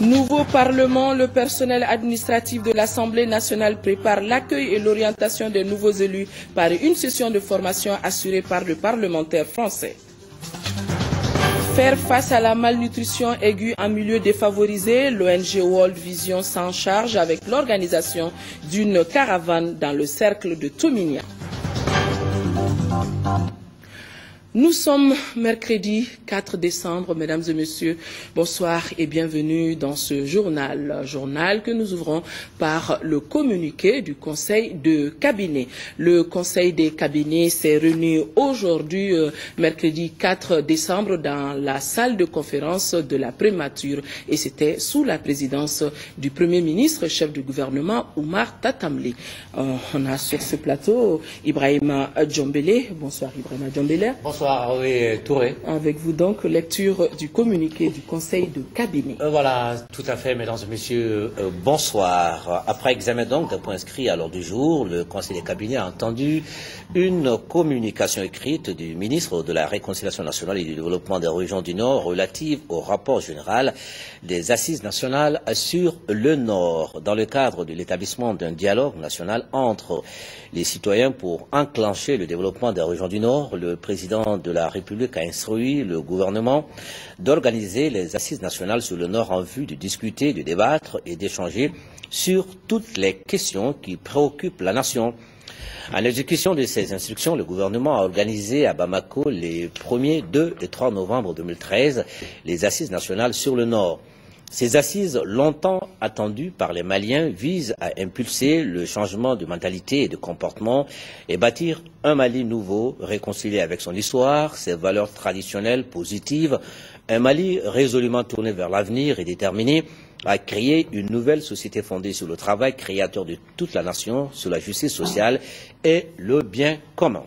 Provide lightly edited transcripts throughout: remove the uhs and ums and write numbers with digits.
Nouveau Parlement, le personnel administratif de l'Assemblée nationale prépare l'accueil et l'orientation des nouveaux élus par une session de formation assurée par le parlementaire français. Faire face à la malnutrition aiguë en milieu défavorisé, l'ONG World Vision s'en charge avec l'organisation d'une caravane dans le cercle de Tominia. Nous sommes mercredi 4 décembre, mesdames et messieurs, bonsoir et bienvenue dans ce journal que nous ouvrons par le communiqué du Conseil de cabinet. Le Conseil des cabinets s'est réuni aujourd'hui, mercredi 4 décembre, dans la salle de conférence de la Prémature et c'était sous la présidence du Premier ministre, chef du gouvernement, Oumar Tatamli. On a sur ce plateau Ibrahima Djombélé. Bonsoir Ibrahima Djombélé. Bonsoir Aroé Touré. Avec vous donc, lecture du communiqué du Conseil de cabinet. Voilà, tout à fait, mesdames et messieurs, bonsoir. Après examen donc d'un point inscrit à l'ordre du jour, le Conseil des cabinets a entendu une communication écrite du ministre de la Réconciliation nationale et du développement des régions du Nord relative au rapport général des assises nationales sur le Nord, dans le cadre de l'établissement d'un dialogue national entre les citoyens pour enclencher le développement des régions du Nord. Le président de la République a instruit le gouvernement d'organiser les assises nationales sur le Nord en vue de discuter, de débattre et d'échanger sur toutes les questions qui préoccupent la nation. En exécution de ces instructions, le gouvernement a organisé à Bamako les 1er, 2 et 3 novembre 2013 les assises nationales sur le Nord. Ces assises, longtemps attendues par les Maliens, visent à impulser le changement de mentalité et de comportement et bâtir un Mali nouveau, réconcilié avec son histoire, ses valeurs traditionnelles positives, un Mali résolument tourné vers l'avenir et déterminé à créer une nouvelle société fondée sur le travail créateur de toute la nation, sur la justice sociale et le bien commun.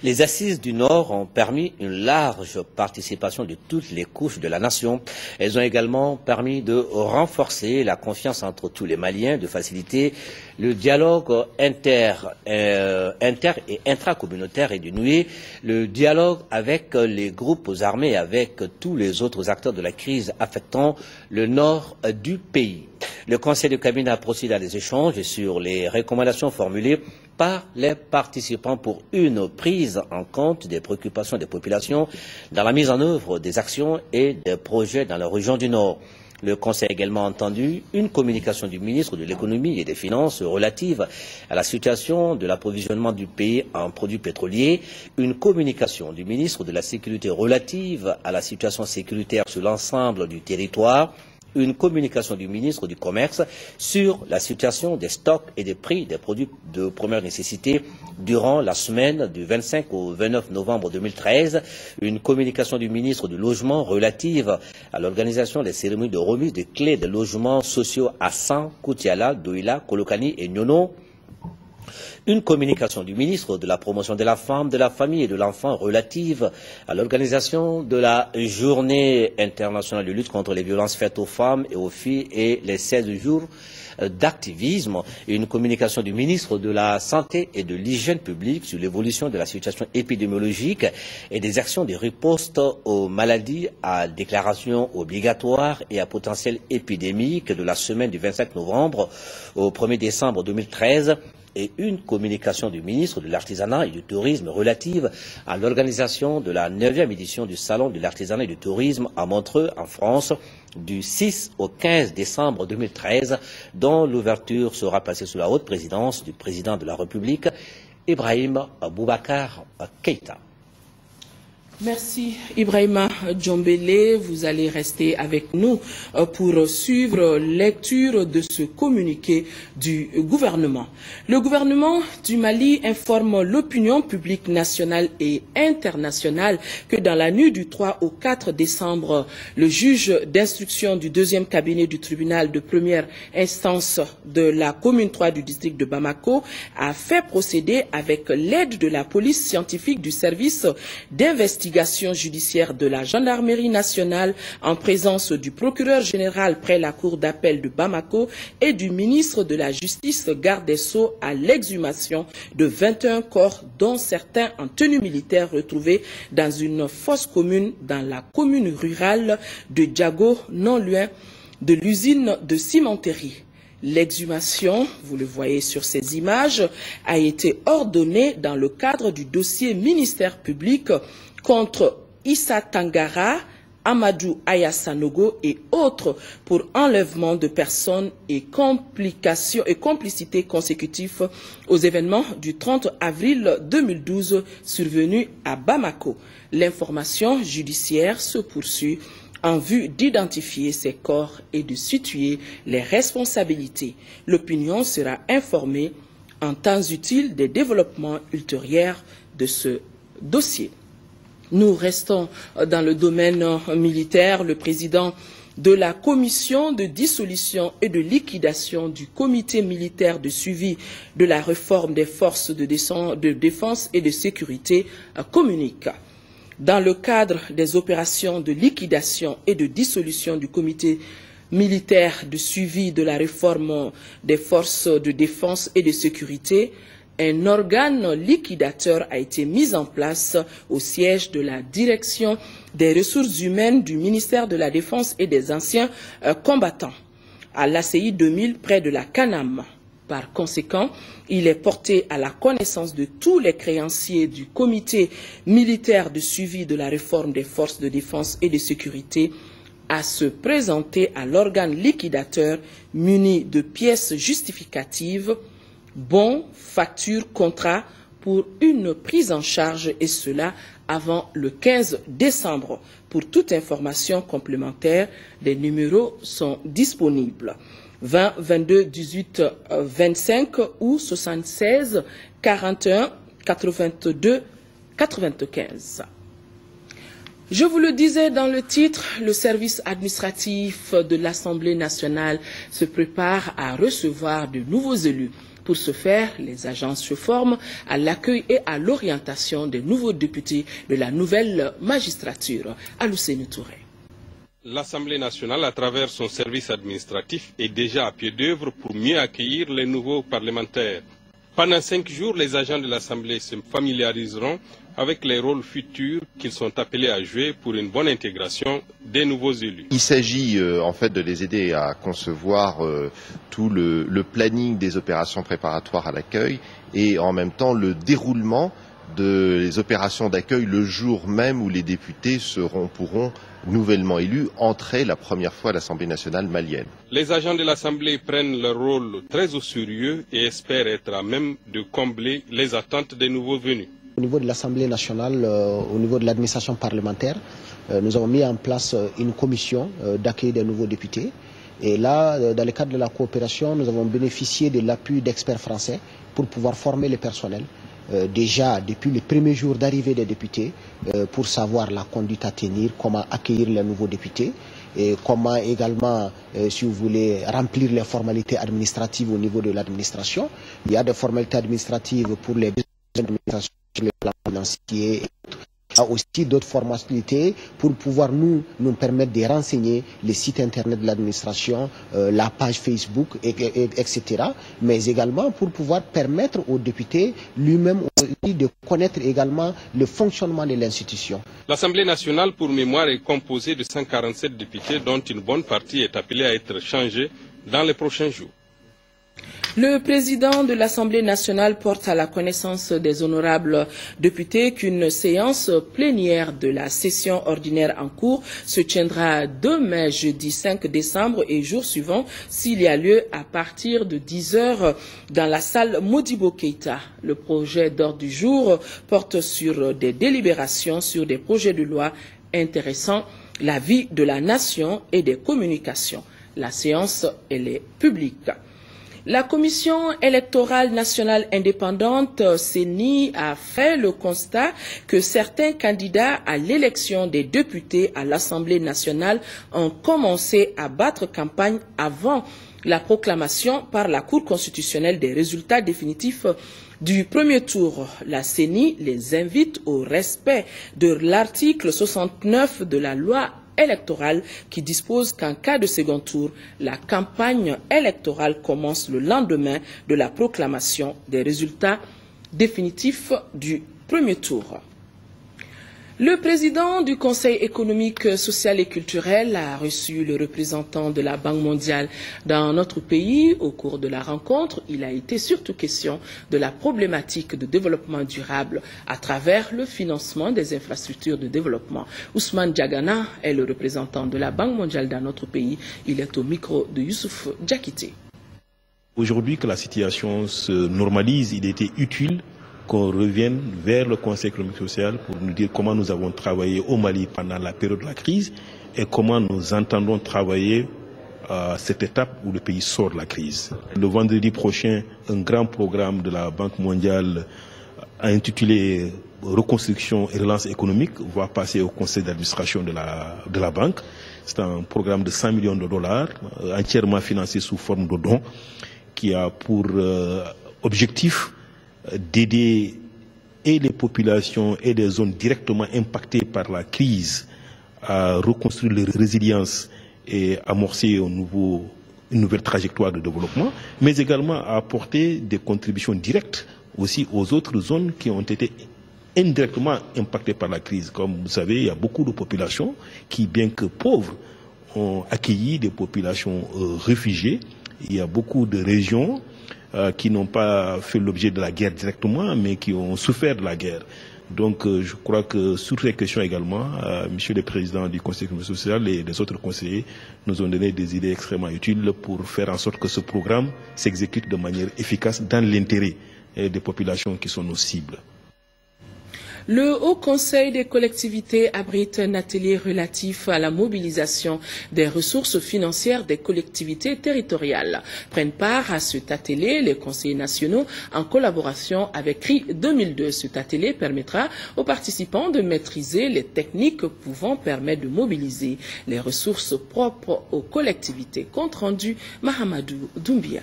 Les assises du Nord ont permis une large participation de toutes les couches de la nation. Elles ont également permis de renforcer la confiance entre tous les Maliens, de faciliter le dialogue inter et intracommunautaire et de nouer le dialogue avec les groupes armés et avec tous les autres acteurs de la crise affectant le nord du pays. Le Conseil de cabinet a procédé à des échanges sur les recommandations formulées par les participants pour une prise en compte des préoccupations des populations dans la mise en œuvre des actions et des projets dans la région du Nord. Le Conseil a également entendu une communication du ministre de l'économie et des finances relative à la situation de l'approvisionnement du pays en produits pétroliers, une communication du ministre de la Sécurité relative à la situation sécuritaire sur l'ensemble du territoire, une communication du ministre du Commerce sur la situation des stocks et des prix des produits de première nécessité durant la semaine du 25 au 29 novembre 2013, une communication du ministre du Logement relative à l'organisation des cérémonies de remise des clés des logements sociaux à San, Koutiala, Douila, Kolokani et Nyono, une communication du ministre de la Promotion de la Femme, de la Famille et de l'Enfant relative à l'organisation de la Journée internationale de lutte contre les violences faites aux femmes et aux filles et les 16 jours d'activisme, une communication du ministre de la Santé et de l'Hygiène publique sur l'évolution de la situation épidémiologique et des actions de riposte aux maladies à déclaration obligatoire et à potentiel épidémique de la semaine du 25 novembre au 1er décembre 2013, et une communication du ministre de l'Artisanat et du Tourisme relative à l'organisation de la 9e édition du Salon de l'Artisanat et du Tourisme à Montreux, en France, du 6 au 15 décembre 2013, dont l'ouverture sera placée sous la haute présidence du président de la République, Ibrahim Boubacar Keïta. Merci Ibrahima Djombélé. Vous allez rester avec nous pour suivre lecture de ce communiqué du gouvernement. Le gouvernement du Mali informe l'opinion publique nationale et internationale que dans la nuit du 3 au 4 décembre, le juge d'instruction du 2e cabinet du tribunal de première instance de la commune 3 du district de Bamako a fait procéder avec l'aide de la police scientifique du service d'investigation investigation judiciaire de la gendarmerie nationale en présence du procureur général près la cour d'appel de Bamako et du ministre de la Justice garde des Sceaux à l'exhumation de 21 corps dont certains en tenue militaire retrouvés dans une fosse commune dans la commune rurale de Djago, non loin de l'usine de cimenterie. L'exhumation, vous le voyez sur ces images, a été ordonnée dans le cadre du dossier ministère public contre Issa Tangara, Amadou Ayasanogo et autres pour enlèvement de personnes et complicité consécutifs aux événements du 30 avril 2012 survenus à Bamako. L'information judiciaire se poursuit en vue d'identifier ces corps et de situer les responsabilités. L'opinion sera informée en temps utile des développements ultérieurs de ce dossier. Nous restons dans le domaine militaire. Le président de la commission de dissolution et de liquidation du comité militaire de suivi de la réforme des forces de défense et de sécurité communique. Dans le cadre des opérations de liquidation et de dissolution du comité militaire de suivi de la réforme des forces de défense et de sécurité, un organe liquidateur a été mis en place au siège de la direction des ressources humaines du ministère de la Défense et des anciens combattants, à l'ACI 2000 près de la Canam. Par conséquent, il est porté à la connaissance de tous les créanciers du comité militaire de suivi de la réforme des forces de défense et de sécurité à se présenter à l'organe liquidateur muni de pièces justificatives, bons, factures, contrats pour une prise en charge et cela avant le 15 décembre. Pour toute information complémentaire, des numéros sont disponibles. 20 22 18 25 ou 76 41 82 95. Je vous le disais dans le titre, le service administratif de l'Assemblée nationale se prépare à recevoir de nouveaux élus. Pour ce faire, les agences se forment à l'accueil et à l'orientation des nouveaux députés de la nouvelle magistrature. Alousseni Touré. L'Assemblée nationale, à travers son service administratif, est déjà à pied d'œuvre pour mieux accueillir les nouveaux parlementaires. Pendant 5 jours, les agents de l'Assemblée se familiariseront avec les rôles futurs qu'ils sont appelés à jouer pour une bonne intégration des nouveaux élus. Il s'agit en fait de les aider à concevoir tout le planning des opérations préparatoires à l'accueil et en même temps le déroulement des opérations d'accueil le jour même où les députés pourront nouvellement élus entrer la première fois à l'Assemblée nationale malienne. Les agents de l'Assemblée prennent leur rôle très au sérieux et espèrent être à même de combler les attentes des nouveaux venus. Au niveau de l'Assemblée nationale, au niveau de l'administration parlementaire, nous avons mis en place une commission d'accueil des nouveaux députés. Et là, dans le cadre de la coopération, nous avons bénéficié de l'appui d'experts français pour pouvoir former le personnel. Déjà depuis les premiers jours d'arrivée des députés pour savoir la conduite à tenir, comment accueillir les nouveaux députés et comment également, si vous voulez, remplir les formalités administratives au niveau de l'administration. Il y a des formalités administratives pour les administrations sur le plan financier et autres. Il y a aussi d'autres formalités pour pouvoir nous permettre de renseigner les sites internet de l'administration, la page Facebook, etc. Mais également pour pouvoir permettre aux députés lui-même de connaître également le fonctionnement de l'institution. L'Assemblée nationale, pour mémoire, est composée de 147 députés dont une bonne partie est appelée à être changée dans les prochains jours. Le président de l'Assemblée nationale porte à la connaissance des honorables députés qu'une séance plénière de la session ordinaire en cours se tiendra demain, jeudi 5 décembre et jour suivant, s'il y a lieu, à partir de 10 heures dans la salle Modibo Keïta. Le projet d'ordre du jour porte sur des délibérations sur des projets de loi intéressant la vie de la nation et des communications. La séance, elle est publique. La Commission électorale nationale indépendante, CENI, a fait le constat que certains candidats à l'élection des députés à l'Assemblée nationale ont commencé à battre campagne avant la proclamation par la Cour constitutionnelle des résultats définitifs du premier tour. La CENI les invite au respect de l'article 69 de la loi électorale qui dispose qu'en cas de second tour, la campagne électorale commence le lendemain de la proclamation des résultats définitifs du premier tour. Le président du Conseil économique, social et culturel a reçu le représentant de la Banque mondiale dans notre pays. Au cours de la rencontre, il a été surtout question de la problématique de développement durable à travers le financement des infrastructures de développement. Ousmane Diagana est le représentant de la Banque mondiale dans notre pays. Il est au micro de Youssouf Diakité. Aujourd'hui que la situation se normalise, il était utile qu'on revienne vers le Conseil économique et social pour nous dire comment nous avons travaillé au Mali pendant la période de la crise et comment nous entendons travailler à cette étape où le pays sort de la crise. Le vendredi prochain, un grand programme de la Banque mondiale intitulé Reconstruction et relance économique va passer au conseil d'administration de la banque. C'est un programme de 100 millions de dollars, entièrement financé sous forme de dons, qui a pour objectif d'aider et les populations et les zones directement impactées par la crise à reconstruire leur résilience et amorcer une nouvelle trajectoire de développement, mais également à apporter des contributions directes aussi aux autres zones qui ont été indirectement impactées par la crise. Comme vous savez, il y a beaucoup de populations qui, bien que pauvres, ont accueilli des populations réfugiées. Il y a beaucoup de régions qui n'ont pas fait l'objet de la guerre directement, mais qui ont souffert de la guerre. Donc je crois que sur ces questions également, Monsieur le Président du Conseil économique et social et les autres conseillers nous ont donné des idées extrêmement utiles pour faire en sorte que ce programme s'exécute de manière efficace dans l'intérêt des populations qui sont nos cibles. Le Haut Conseil des collectivités abrite un atelier relatif à la mobilisation des ressources financières des collectivités territoriales. Prennent part à cet atelier les conseillers nationaux en collaboration avec CRI 2002. Cet atelier permettra aux participants de maîtriser les techniques pouvant permettre de mobiliser les ressources propres aux collectivités. Compte rendu Mahamadou Doumbia.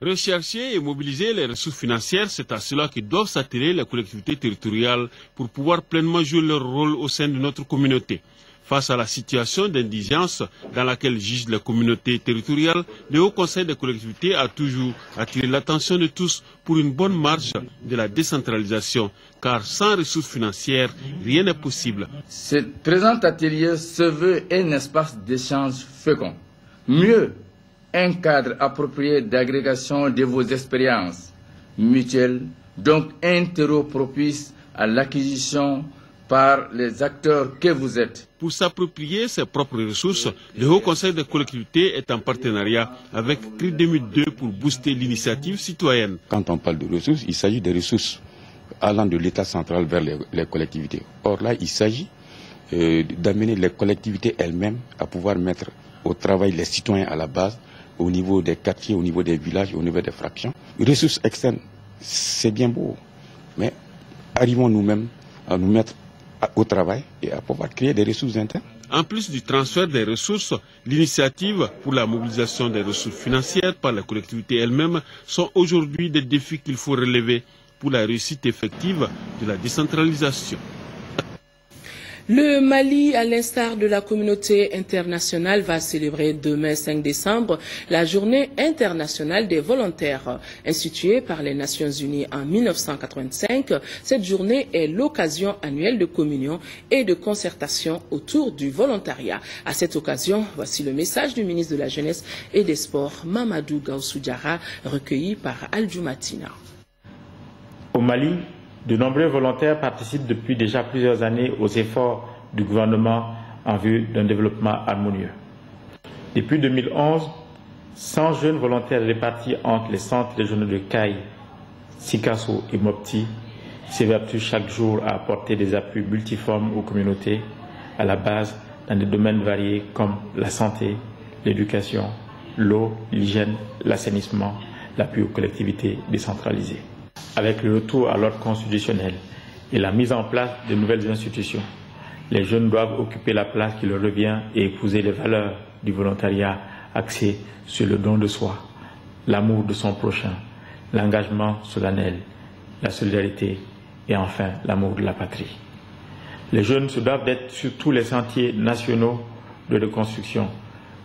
Rechercher et mobiliser les ressources financières, c'est à cela que doivent s'atteler les collectivités territoriales pour pouvoir pleinement jouer leur rôle au sein de notre communauté. Face à la situation d'indigence dans laquelle gigent les communautés territoriales, le Haut Conseil des collectivités a toujours attiré l'attention de tous pour une bonne marche de la décentralisation, car sans ressources financières, rien n'est possible. Ce présent atelier se veut un espace d'échange fécond. Mieux, un cadre approprié d'agrégation de vos expériences mutuelles, donc un terreau propice à l'acquisition par les acteurs que vous êtes. Pour s'approprier ses propres ressources, le Haut Conseil des collectivités est en partenariat avec CRI 2002 pour booster l'initiative citoyenne. Quand on parle de ressources, il s'agit des ressources allant de l'État central vers les collectivités. Or là, il s'agit d'amener les collectivités elles-mêmes à pouvoir mettre au travail les citoyens à la base, au niveau des quartiers, au niveau des villages, au niveau des fractions. Les ressources externes, c'est bien beau, mais arrivons nous-mêmes à nous mettre au travail et à pouvoir créer des ressources internes. En plus du transfert des ressources, l'initiative pour la mobilisation des ressources financières par les collectivités elles-mêmes sont aujourd'hui des défis qu'il faut relever pour la réussite effective de la décentralisation. Le Mali, à l'instar de la communauté internationale, va célébrer demain 5 décembre la journée internationale des volontaires. Instituée par les Nations Unies en 1985, cette journée est l'occasion annuelle de communion et de concertation autour du volontariat. À cette occasion, voici le message du ministre de la Jeunesse et des Sports, Mamadou Gaussou Diarra, recueilli par Al-Jumatina. Au Mali, de nombreux volontaires participent depuis déjà plusieurs années aux efforts du gouvernement en vue d'un développement harmonieux. Depuis 2011, 100 jeunes volontaires répartis entre les centres régionaux de Caille, Sikasso et Mopti s'évertuent chaque jour à apporter des appuis multiformes aux communautés à la base dans des domaines variés comme la santé, l'éducation, l'eau, l'hygiène, l'assainissement, l'appui aux collectivités décentralisées. Avec le retour à l'ordre constitutionnel et la mise en place de nouvelles institutions, les jeunes doivent occuper la place qui leur revient et épouser les valeurs du volontariat axé sur le don de soi, l'amour de son prochain, l'engagement solennel, la solidarité et enfin l'amour de la patrie. Les jeunes se doivent d'être sur tous les sentiers nationaux de reconstruction,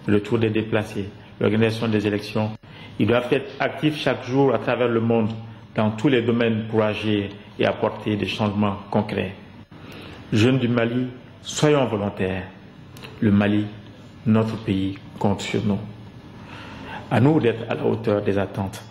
le retour des déplacés, l'organisation des élections. Ils doivent être actifs chaque jour à travers le monde dans tous les domaines pour agir et apporter des changements concrets. Jeunes du Mali, soyons volontaires. Le Mali, notre pays, compte sur nous. À nous d'être à la hauteur des attentes.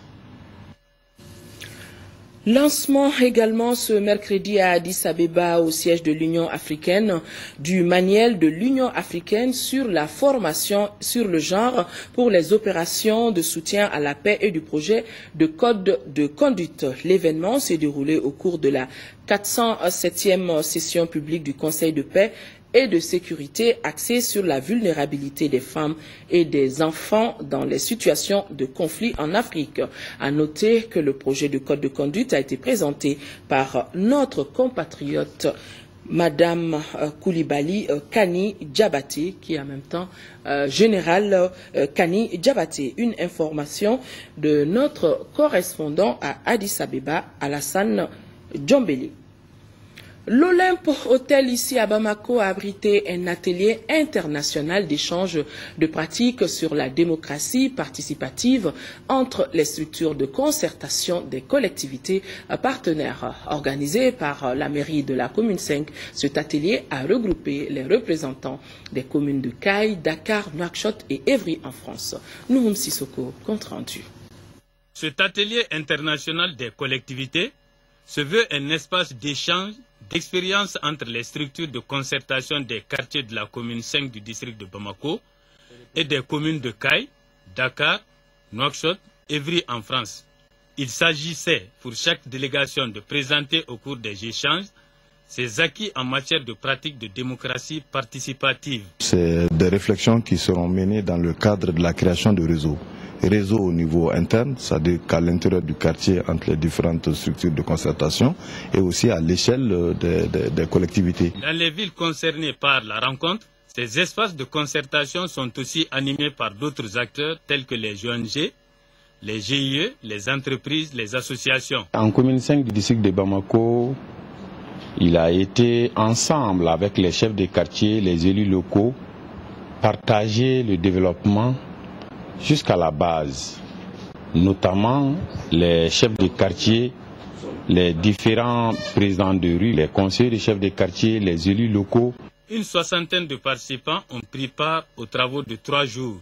Lancement également ce mercredi à Addis Abeba, au siège de l'Union africaine, du manuel de l'Union africaine sur la formation sur le genre pour les opérations de soutien à la paix et du projet de code de conduite. L'événement s'est déroulé au cours de la 407e session publique du Conseil de paix et de sécurité axée sur la vulnérabilité des femmes et des enfants dans les situations de conflit en Afrique. À noter que le projet de code de conduite a été présenté par notre compatriote Madame Koulibaly Kani Diabaté, qui est en même temps général Kani Diabaté. Une information de notre correspondant à Addis Abeba, Alassane Djombeli. L'Olympe Hotel ici à Bamako a abrité un atelier international d'échange de pratiques sur la démocratie participative entre les structures de concertation des collectivités partenaires. Organisé par la mairie de la commune 5, cet atelier a regroupé les représentants des communes de Caille, Dakar, Nouakchott et Évry en France. Nouhoum Sissoko, compte rendu. Cet atelier international des collectivités se veut un espace d'échange d'expérience entre les structures de concertation des quartiers de la commune 5 du district de Bamako et des communes de Caille, Dakar, Nouakchott, Évry en France. Il s'agissait pour chaque délégation de présenter au cours des échanges ses acquis en matière de pratique de démocratie participative. C'est des réflexions qui seront menées dans le cadre de la création de réseaux. Réseau au niveau interne, c'est-à-dire qu'à l'intérieur du quartier entre les différentes structures de concertation et aussi à l'échelle des collectivités. Dans les villes concernées par la rencontre, ces espaces de concertation sont aussi animés par d'autres acteurs tels que les ONG, les GIE, les entreprises, les associations. En commune 5 du district de Bamako, il a été ensemble avec les chefs de quartier, les élus locaux, partager le développement jusqu'à la base, notamment les chefs de quartier, les différents présidents de rue, les conseillers des chefs de quartier, les élus locaux. Une soixantaine de participants ont pris part aux travaux de 3 jours.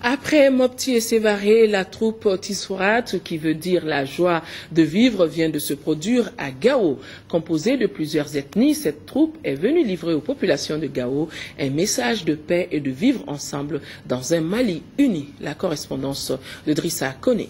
Après Mopti et Sévaré, la troupe Tissourat, qui veut dire la joie de vivre, vient de se produire à Gao. Composée de plusieurs ethnies, cette troupe est venue livrer aux populations de Gao un message de paix et de vivre ensemble dans un Mali uni. La correspondance de Drissa Koné.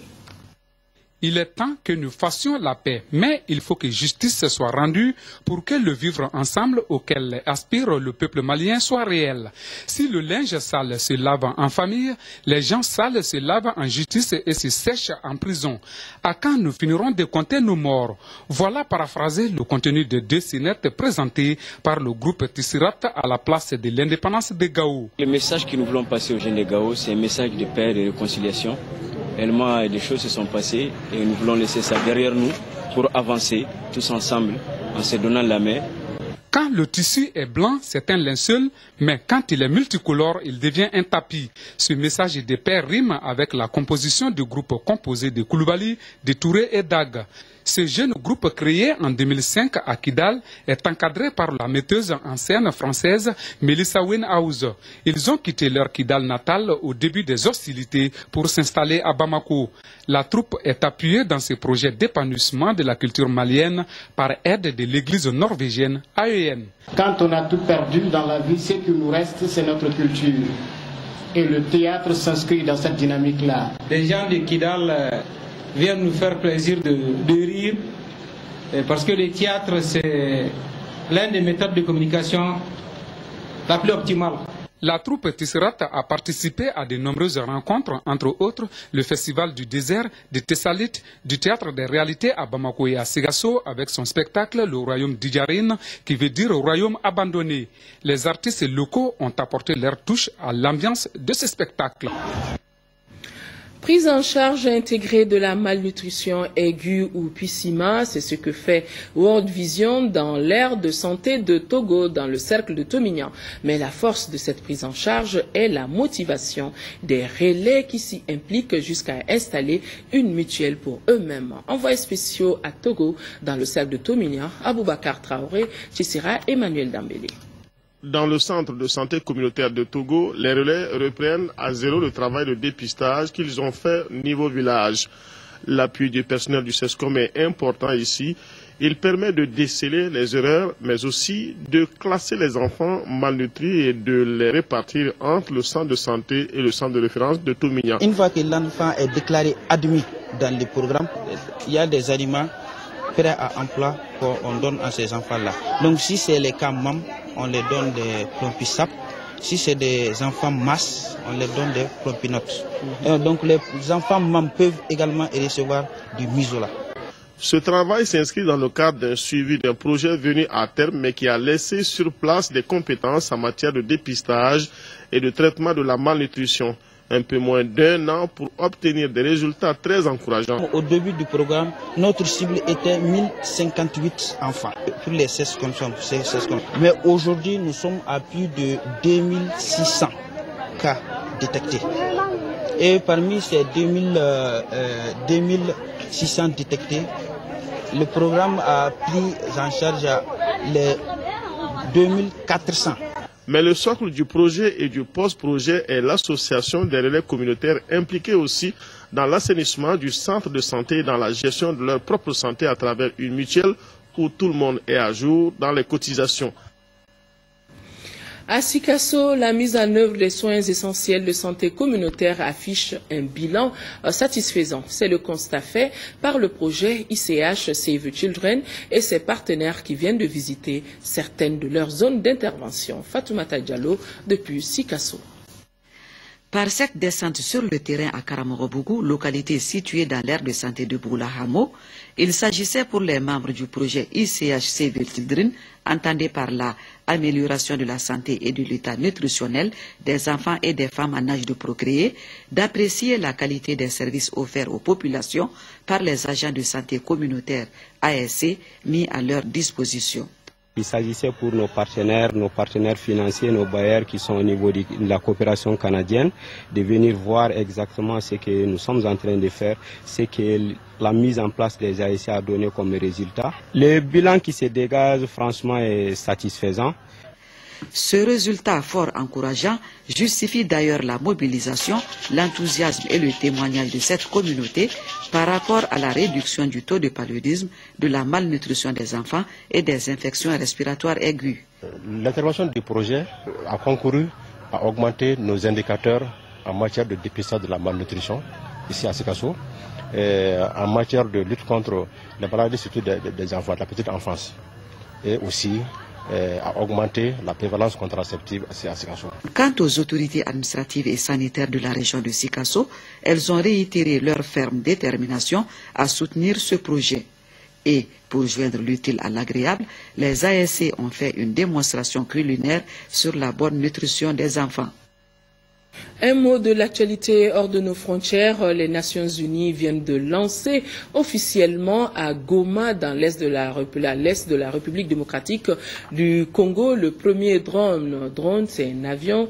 Il est temps que nous fassions la paix, mais il faut que justice soit rendue pour que le vivre ensemble auquel aspire le peuple malien soit réel. Si le linge sale se lave en famille, les gens sales se lavent en justice et se sèchent en prison. À quand nous finirons de compter nos morts? Voilà paraphrasé le contenu de 2 scénettes présentées par le groupe Tissirat à la place de l'indépendance de Gao. Le message que nous voulons passer aux jeunes de Gao, c'est un message de paix et de réconciliation. Réellement, des choses se sont passées et nous voulons laisser ça derrière nous pour avancer tous ensemble en se donnant la main. Quand le tissu est blanc, c'est un linceul, mais quand il est multicolore, il devient un tapis. Ce message de paix rime avec la composition du groupe composé de Koulibaly, de Touré et Dag. Ce jeune groupe créé en 2005 à Kidal est encadré par la metteuse en scène française Melissa Winhouse. Ils ont quitté leur Kidal natal au début des hostilités pour s'installer à Bamako. La troupe est appuyée dans ses projets d'épanouissement de la culture malienne par aide de l'église norvégienne AEN. Quand on a tout perdu dans la vie, ce qui nous reste, c'est notre culture. Et le théâtre s'inscrit dans cette dynamique-là. Les gens de Kidal viennent nous faire plaisir de rire, parce que le théâtre, c'est l'une des méthodes de communication la plus optimale. La troupe Tisserat a participé à de nombreuses rencontres, entre autres le Festival du désert de Tessalit, du Théâtre des réalités à Bamako et à Ségasso, avec son spectacle Le Royaume d'Idjarine, qui veut dire Royaume abandonné. Les artistes locaux ont apporté leur touche à l'ambiance de ce spectacle. Prise en charge intégrée de la malnutrition aiguë ou PICIMA, c'est ce que fait World Vision dans l'aire de santé de Togo, dans le cercle de Tomignan. Mais la force de cette prise en charge est la motivation des relais qui s'y impliquent jusqu'à installer une mutuelle pour eux-mêmes. Envoyés spéciaux à Togo, dans le cercle de Tomignan, Aboubakar Traoré, Tchissira, Emmanuel Dambélé. Dans le centre de santé communautaire de Togo, les relais reprennent à zéro le travail de dépistage qu'ils ont fait niveau village. L'appui du personnel du CESCOM est important ici. Il permet de déceler les erreurs, mais aussi de classer les enfants malnutris et de les répartir entre le centre de santé et le centre de référence de Tomignan. Une fois que l'enfant est déclaré admis dans le programme, il y a des aliments prêts à emploi qu'on donne à ces enfants-là. Donc si c'est les cas MAM, on les donne des Plompissap. Si c'est des enfants masses, on les donne des Plompinotes. Donc les enfants MAM peuvent également recevoir du Misola. Ce travail s'inscrit dans le cadre d'un suivi d'un projet venu à terme, mais qui a laissé sur place des compétences en matière de dépistage et de traitement de la malnutrition. Un peu moins d'un an pour obtenir des résultats très encourageants. Au début du programme, notre cible était 1058 enfants pour les 16 consommes. Mais aujourd'hui, nous sommes à plus de 2600 cas détectés. Et parmi ces 2600 détectés, le programme a pris en charge les 2400. Mais le socle du projet et du post-projet est l'association des relais communautaires impliqués aussi dans l'assainissement du centre de santé et dans la gestion de leur propre santé à travers une mutuelle où tout le monde est à jour dans les cotisations. À Sikasso, la mise en œuvre des soins essentiels de santé communautaire affiche un bilan satisfaisant. C'est le constat fait par le projet ICH Save Children et ses partenaires qui viennent de visiter certaines de leurs zones d'intervention. Fatoumata Diallo depuis Sikasso. Par cette descente sur le terrain à Karamorobougou, localité située dans l'aire de santé de Boula-Hamo, il s'agissait pour les membres du projet ICH Save Children, entendez par là amélioration de la santé et de l'état nutritionnel des enfants et des femmes en âge de procréer, d'apprécier la qualité des services offerts aux populations par les agents de santé communautaire ASC mis à leur disposition. Il s'agissait pour nos partenaires financiers, nos bailleurs qui sont au niveau de la coopération canadienne, de venir voir exactement ce que nous sommes en train de faire, ce que la mise en place des ASC a donné comme résultat. Le bilan qui se dégage, franchement, est satisfaisant. Ce résultat fort encourageant justifie d'ailleurs la mobilisation, l'enthousiasme et le témoignage de cette communauté par rapport à la réduction du taux de paludisme, de la malnutrition des enfants et des infections respiratoires aiguës. L'intervention du projet a concouru à augmenter nos indicateurs en matière de dépistage de la malnutrition ici à Sikasso, en matière de lutte contre la maladie surtout des enfants, de la petite enfance, et aussi à augmenter la prévalence contraceptive à Sikasso. Quant aux autorités administratives et sanitaires de la région de Sikasso, elles ont réitéré leur ferme détermination à soutenir ce projet. Et, pour joindre l'utile à l'agréable, les ASC ont fait une démonstration culinaire sur la bonne nutrition des enfants. Un mot de l'actualité hors de nos frontières. Les Nations Unies viennent de lancer officiellement à Goma, dans l'est de la République démocratique du Congo, le premier drone. Drone, c'est un avion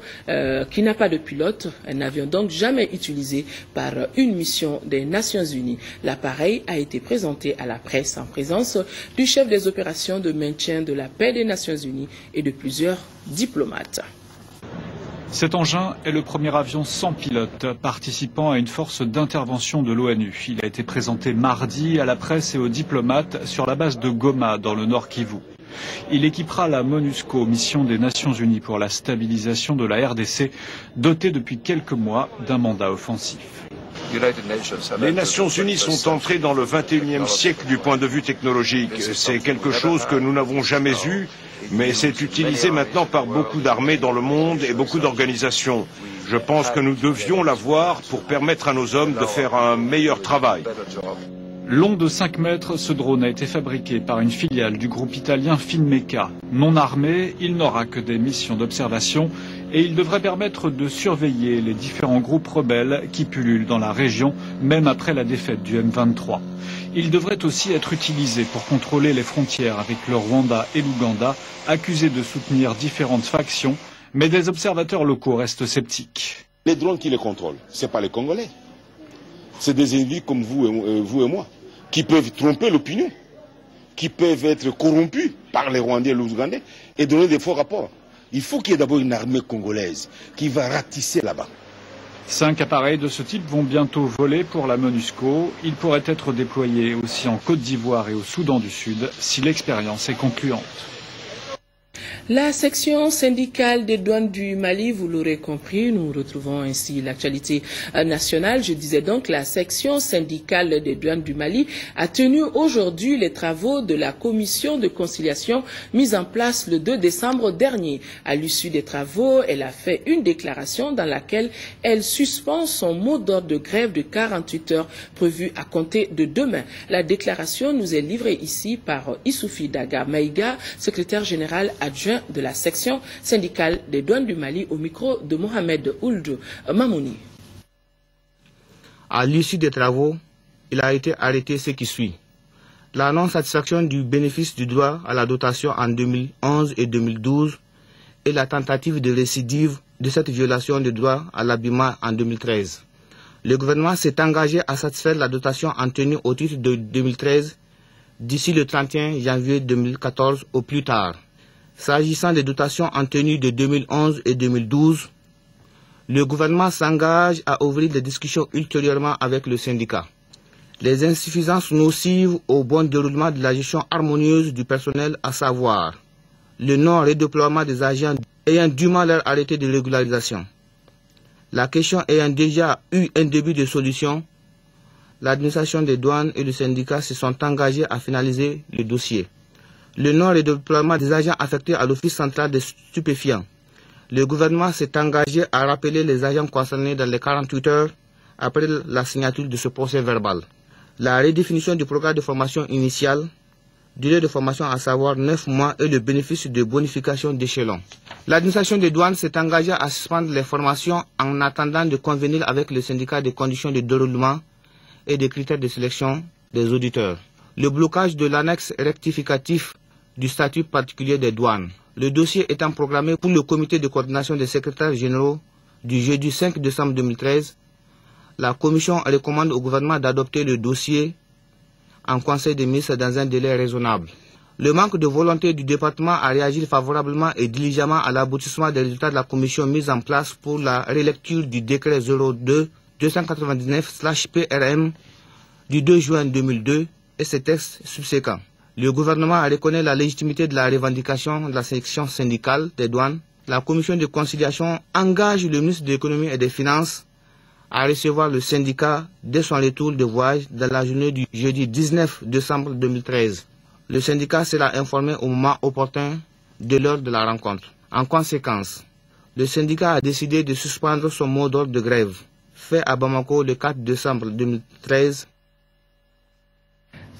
qui n'a pas de pilote, un avion donc jamais utilisé par une mission des Nations Unies. L'appareil a été présenté à la presse en présence du chef des opérations de maintien de la paix des Nations Unies et de plusieurs diplomates. Cet engin est le premier avion sans pilote participant à une force d'intervention de l'ONU. Il a été présenté mardi à la presse et aux diplomates sur la base de Goma, dans le Nord Kivu. Il équipera la MONUSCO, mission des Nations Unies pour la stabilisation de la RDC, dotée depuis quelques mois d'un mandat offensif. Les Nations Unies sont entrées dans le 21e siècle du point de vue technologique. C'est quelque chose que nous n'avons jamais eu mais c'est utilisé maintenant par beaucoup d'armées dans le monde et beaucoup d'organisations. Je pense que nous devions l'avoir pour permettre à nos hommes de faire un meilleur travail. Long de 5 mètres, ce drone a été fabriqué par une filiale du groupe italien Finmecca. Non armé, il n'aura que des missions d'observation et il devrait permettre de surveiller les différents groupes rebelles qui pullulent dans la région, même après la défaite du M23. Il devrait aussi être utilisé pour contrôler les frontières avec le Rwanda et l'Ouganda, accusés de soutenir différentes factions, mais des observateurs locaux restent sceptiques. Les drones qui les contrôlent, ce n'est pas les Congolais. C'est des individus comme vous et moi, qui peuvent tromper l'opinion, qui peuvent être corrompus par les Rwandais et les Ougandais et donner des faux rapports. Il faut qu'il y ait d'abord une armée congolaise qui va ratisser là-bas. 5 appareils de ce type vont bientôt voler pour la MONUSCO. Ils pourraient être déployés aussi en Côte d'Ivoire et au Soudan du Sud si l'expérience est concluante. La section syndicale des douanes du Mali, vous l'aurez compris, nous retrouvons ainsi l'actualité nationale. Je disais donc la section syndicale des douanes du Mali a tenu aujourd'hui les travaux de la commission de conciliation mise en place le 2 décembre dernier. À l'issue des travaux, elle a fait une déclaration dans laquelle elle suspend son mot d'ordre de grève de 48 heures prévu à compter de demain. La déclaration nous est livrée ici par Issoufi Daga Maïga, secrétaire général adjoint de la section syndicale des douanes du Mali, au micro de Mohamed Ould Mamouni. À l'issue des travaux, il a été arrêté ce qui suit. La non-satisfaction du bénéfice du droit à la dotation en 2011 et 2012 et la tentative de récidive de cette violation du droit à l'habillement en 2013. Le gouvernement s'est engagé à satisfaire la dotation en tenue au titre de 2013 d'ici le 31 janvier 2014 au plus tard. S'agissant des dotations en tenue de 2011 et 2012, le gouvernement s'engage à ouvrir des discussions ultérieurement avec le syndicat. Les insuffisances nocives au bon déroulement de la gestion harmonieuse du personnel, à savoir le non-redéploiement des agents ayant dûment leur arrêté de régularisation. La question ayant déjà eu un début de solution, l'administration des douanes et le syndicat se sont engagés à finaliser le dossier. Le non-redéploiement des agents affectés à l'Office central des stupéfiants. Le gouvernement s'est engagé à rappeler les agents concernés dans les 48 heures après la signature de ce procès verbal. La redéfinition du programme de formation initiale, durée de formation à savoir 9 mois et le bénéfice de bonification d'échelon. L'administration des douanes s'est engagée à suspendre les formations en attendant de convenir avec le syndicat des conditions de déroulement et des critères de sélection des auditeurs. Le blocage de l'annexe rectificatif du statut particulier des douanes. Le dossier étant programmé pour le comité de coordination des secrétaires généraux du jeudi 5 décembre 2013, la commission recommande au gouvernement d'adopter le dossier en conseil des ministres dans un délai raisonnable. Le manque de volonté du département à réagir favorablement et diligemment à l'aboutissement des résultats de la commission mise en place pour la relecture du décret 02-299/PRM du 2 juin 2002 et ses textes subséquents. Le gouvernement reconnaît la légitimité de la revendication de la section syndicale des douanes. La commission de conciliation engage le ministre de l'économie et des finances à recevoir le syndicat dès son retour de voyage dans la journée du jeudi 19 décembre 2013. Le syndicat sera informé au moment opportun de l'heure de la rencontre. En conséquence, le syndicat a décidé de suspendre son mot d'ordre de grève, fait à Bamako le 4 décembre 2013.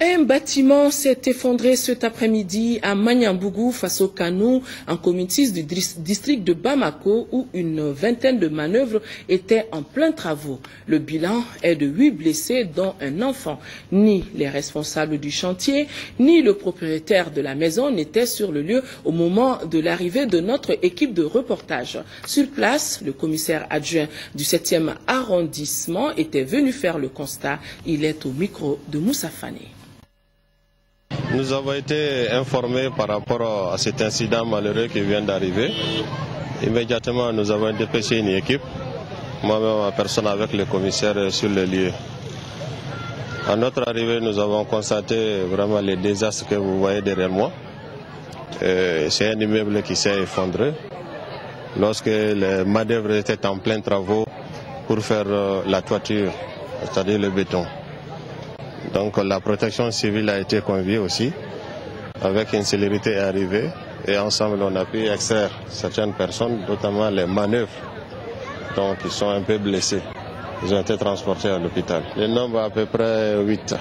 Un bâtiment s'est effondré cet après-midi à Magnambougou face au Kanou, en commune 6 du district de Bamako, où une vingtaine de manœuvres étaient en plein travaux. Le bilan est de 8 blessés, dont un enfant. Ni les responsables du chantier, ni le propriétaire de la maison n'étaient sur le lieu au moment de l'arrivée de notre équipe de reportage. Sur place, le commissaire adjoint du 7e arrondissement était venu faire le constat. Il est au micro de Moussa Fane. Nous avons été informés par rapport à cet incident malheureux qui vient d'arriver. Immédiatement, nous avons dépêché une équipe, moi-même en personne avec le commissaire sur le lieu. À notre arrivée, nous avons constaté vraiment les désastres que vous voyez derrière moi. C'est un immeuble qui s'est effondré lorsque les manœuvres étaient en plein travaux pour faire la toiture, c'est-à-dire le béton. Donc la protection civile a été conviée aussi, avec une célérité arrivée. Et ensemble, on a pu extraire certaines personnes, notamment les manœuvres. Donc, ils sont un peu blessés. Ils ont été transportés à l'hôpital. Le nombre à peu près 8,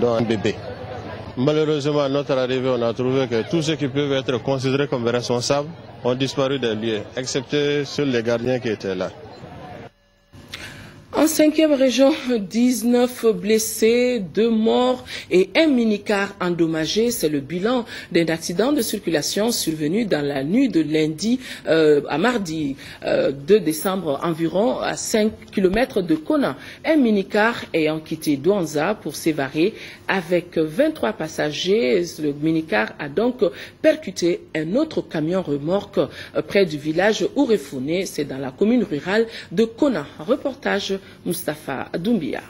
dont un bébé. Malheureusement, à notre arrivée, on a trouvé que tous ceux qui peuvent être considérés comme responsables ont disparu des lieux, excepté ceux les gardiens qui étaient là. En 5e région, 19 blessés, 2 morts et un minicar endommagé. C'est le bilan d'un accident de circulation survenu dans la nuit de lundi à mardi 2 décembre environ à 5 km de Kona. Un minicar ayant quitté Douanza pour s'évarer avec 23 passagers. Le minicar a donc percuté un autre camion remorque près du village Ourefouné. C'est dans la commune rurale de Kona. Reportage Mustafa Doumbia.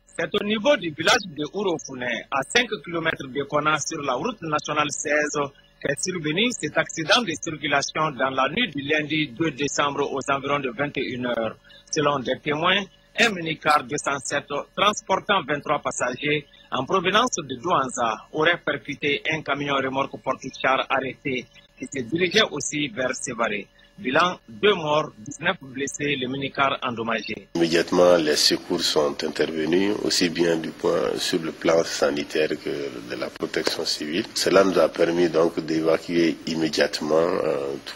C'est au niveau du village de Ourofouné, à 5 km de Kona sur la route nationale 16, qu'est survenu cet accident de circulation dans la nuit du lundi 2 décembre aux environs de 21 h. Selon des témoins, un minicar 207 transportant 23 passagers en provenance de Douanza aurait percuté un camion remorque porte-char arrêté qui se dirigeait aussi vers Sévaré. Bilan, 2 morts, 19 blessés, le minicar endommagé. Immédiatement, les secours sont intervenus, aussi bien sur le plan sanitaire que de la protection civile. Cela nous a permis donc d'évacuer immédiatement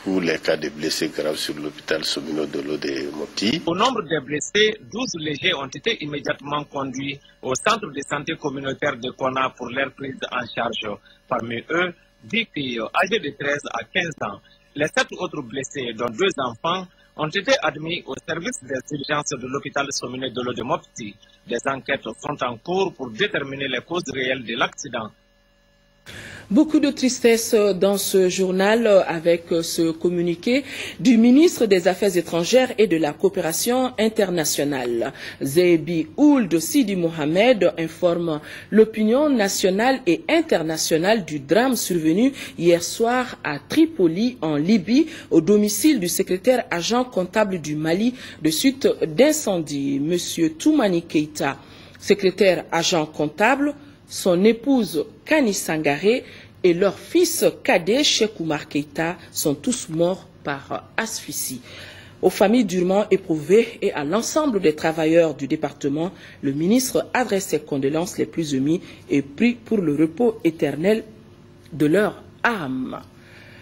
tous les cas de blessés graves sur l'hôpital Sobino Dolo de Mopti. Au nombre de blessés, 12 légers ont été immédiatement conduits au centre de santé communautaire de Kona pour leur prise en charge. Parmi eux, 10 filles âgées de 13 à 15 ans. Les 7 autres blessés, dont 2 enfants, ont été admis au service des urgences de l'hôpital Somminé de l'eau de Mopti. Des enquêtes sont en cours pour déterminer les causes réelles de l'accident. Beaucoup de tristesse dans ce journal avec ce communiqué du ministre des Affaires étrangères et de la coopération internationale. Zebi Ould Sidi Mohamed informe l'opinion nationale et internationale du drame survenu hier soir à Tripoli, en Libye, au domicile du secrétaire agent comptable du Mali de suite d'incendie. Monsieur Toumani Keïta, secrétaire agent comptable, son épouse Kani Sangaré et leur fils cadet Cheikh Oumar Keïta sont tous morts par asphyxie. Aux familles durement éprouvées et à l'ensemble des travailleurs du département, le ministre adresse ses condoléances les plus émues et prie pour le repos éternel de leur âme.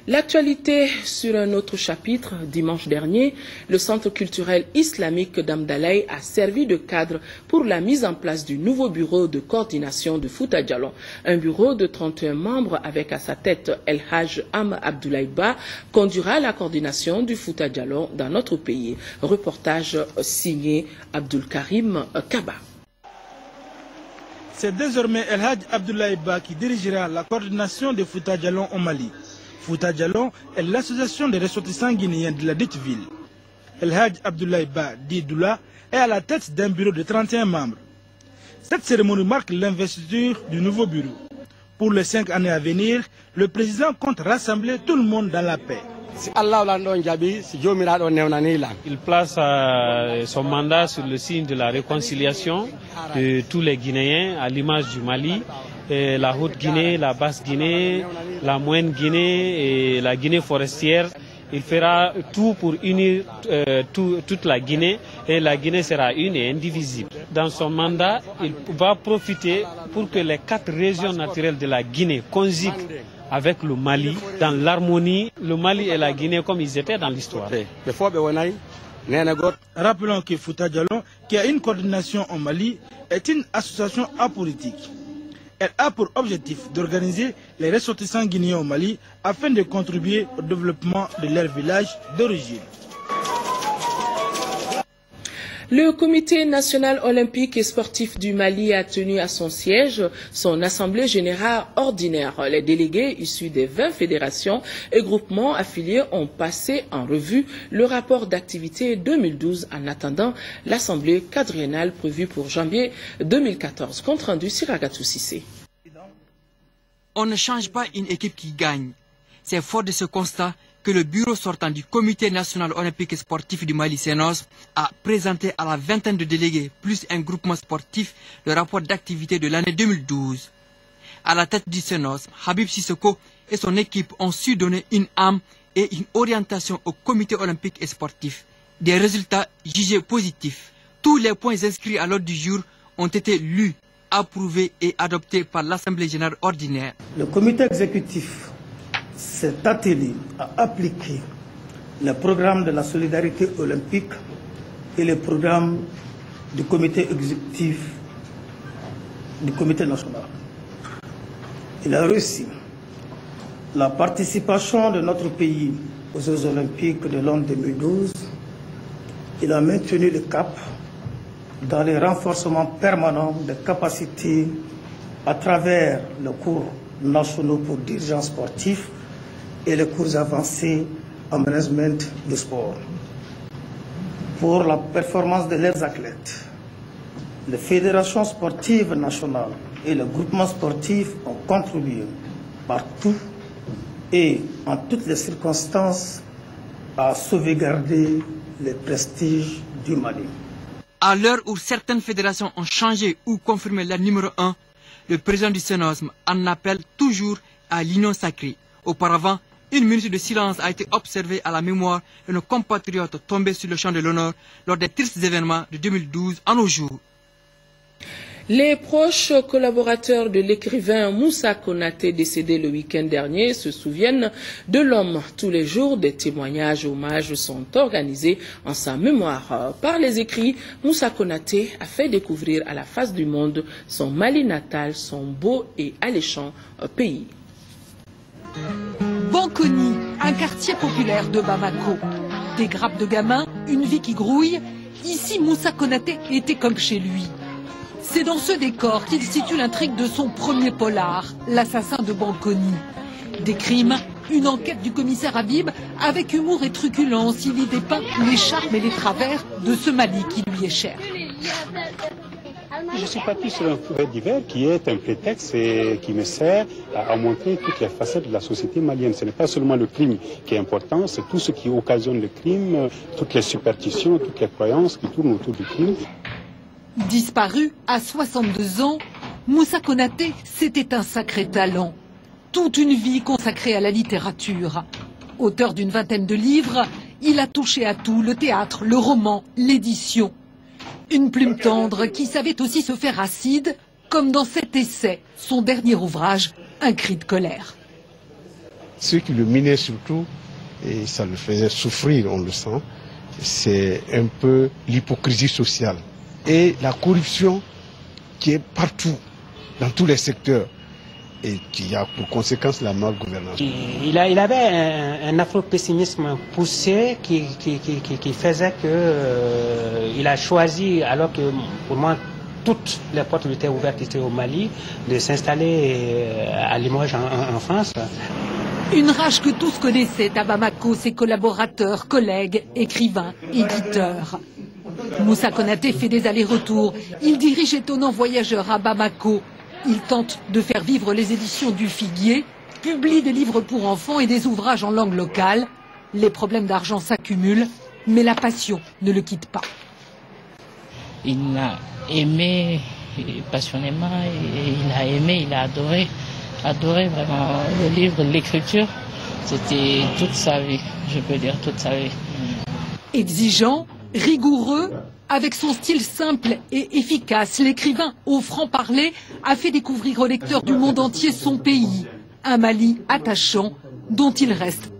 L'actualité sur un autre chapitre, dimanche dernier, le Centre culturel islamique d'Amdalaï a servi de cadre pour la mise en place du nouveau bureau de coordination de Fouta Djallon. Un bureau de 31 membres avec à sa tête El Haj Am Abdoulaye Ba conduira la coordination du Fouta Djallon dans notre pays. Reportage signé Abdul Karim Kaba. C'est désormais El Haj Abdoulaye Ba qui dirigera la coordination de Fouta Djallon au Mali. Fouta Djallon est l'association des ressortissants guinéens de la dite ville. El Haj Abdoulaye Ba Didoula est à la tête d'un bureau de 31 membres. Cette cérémonie marque l'investiture du nouveau bureau. Pour les 5 années à venir, le président compte rassembler tout le monde dans la paix. Il place son mandat sur le signe de la réconciliation de tous les Guinéens à l'image du Mali, la Haute-Guinée, la Basse-Guinée, la Moyenne-Guinée et la Guinée forestière. Il fera tout pour unir toute la Guinée et la Guinée sera une et indivisible. Dans son mandat, il va profiter pour que les 4 régions naturelles de la Guinée coexistent avec le Mali, dans l'harmonie, le Mali et la Guinée comme ils étaient dans l'histoire. Rappelons que Fouta Djallon, qui a une coordination au Mali, est une association apolitique. Elle a pour objectif d'organiser les ressortissants guinéens au Mali afin de contribuer au développement de leur village d'origine. Le Comité national olympique et sportif du Mali a tenu à son siège son assemblée générale ordinaire. Les délégués issus des 20 fédérations et groupements affiliés ont passé en revue le rapport d'activité 2012 en attendant l'assemblée quadriennale prévue pour janvier 2014. Compte rendu Siragatou Sissé. On ne change pas une équipe qui gagne. C'est fort de ce constat que le bureau sortant du Comité national olympique et sportif du Mali, CNOS, a présenté à la vingtaine de délégués, plus un groupement sportif, le rapport d'activité de l'année 2012. À la tête du CNOS, Habib Sissoko et son équipe ont su donner une âme et une orientation au comité olympique et sportif. Des résultats jugés positifs. Tous les points inscrits à l'ordre du jour ont été lus, approuvés et adoptés par l'Assemblée générale ordinaire. Le comité exécutif s'est attelé à appliquer le programme de la solidarité olympique et le programme du comité exécutif du comité national. Il a réussi la participation de notre pays aux Jeux olympiques de Londres 2012. Il a maintenu le cap dans les renforcements permanents des capacités à travers les cours nationaux pour dirigeants sportifs et les cours avancés en management du sport. Pour la performance de leurs athlètes, les fédérations sportives nationales et les groupements sportifs ont contribué partout et en toutes les circonstances à sauvegarder le prestige du Mali. À l'heure où certaines fédérations ont changé ou confirmé leur numéro 1, le président du CNOSM en appelle toujours à l'union sacrée. Auparavant, une minute de silence a été observée à la mémoire de nos compatriotes tombés sur le champ de l'honneur lors des tristes événements de 2012 en nos jours. Les proches collaborateurs de l'écrivain Moussa Konaté, décédé le week-end dernier, se souviennent de l'homme. Tous les jours, des témoignages, hommages sont organisés en sa mémoire. Par les écrits, Moussa Konaté a fait découvrir à la face du monde son Mali natal, son beau et alléchant pays. Bankoni, un quartier populaire de Bamako. Des grappes de gamins, une vie qui grouille. Ici, Moussa Konaté était comme chez lui. C'est dans ce décor qu'il situe l'intrigue de son premier polar, l'assassin de Bankoni. Des crimes, une enquête du commissaire Habib, avec humour et truculence, il y dépeint les charmes et les travers de ce Mali qui lui est cher. Je suis parti sur un fait divers qui est un prétexte et qui me sert à montrer toutes les facettes de la société malienne. Ce n'est pas seulement le crime qui est important, c'est tout ce qui occasionne le crime, toutes les superstitions, toutes les croyances qui tournent autour du crime. Disparu à 62 ans, Moussa Konaté, c'était un sacré talent. Toute une vie consacrée à la littérature. Auteur d'une vingtaine de livres, il a touché à tout, le théâtre, le roman, l'édition. Une plume tendre qui savait aussi se faire acide, comme dans cet essai, son dernier ouvrage, Un cri de colère. Ce qui le minait surtout, et ça le faisait souffrir, on le sent, c'est un peu l'hypocrisie sociale. Et la corruption qui est partout, dans tous les secteurs, et qui a pour conséquence la malgouvernance. Il avait un afro-pessimisme poussé qui faisait qu'il a choisi, alors que pour moi toutes les portes lui étaient ouvertes ici au Mali, de s'installer à Limoges en France. Une rage que tous connaissaient à Bamako, ses collaborateurs, collègues, écrivains, éditeurs. Moussa Konaté fait des allers-retours. Il dirige Étonnant Voyageur à Bamako. Il tente de faire vivre les éditions du Figuier, publie des livres pour enfants et des ouvrages en langue locale. Les problèmes d'argent s'accumulent, mais la passion ne le quitte pas. Il a aimé passionnément, et il a adoré vraiment le livre, l'écriture. C'était toute sa vie, je peux dire toute sa vie. Exigeant, rigoureux, avec son style simple et efficace, l'écrivain au franc-parler a fait découvrir aux lecteurs du monde entier son pays. Un Mali attachant dont il reste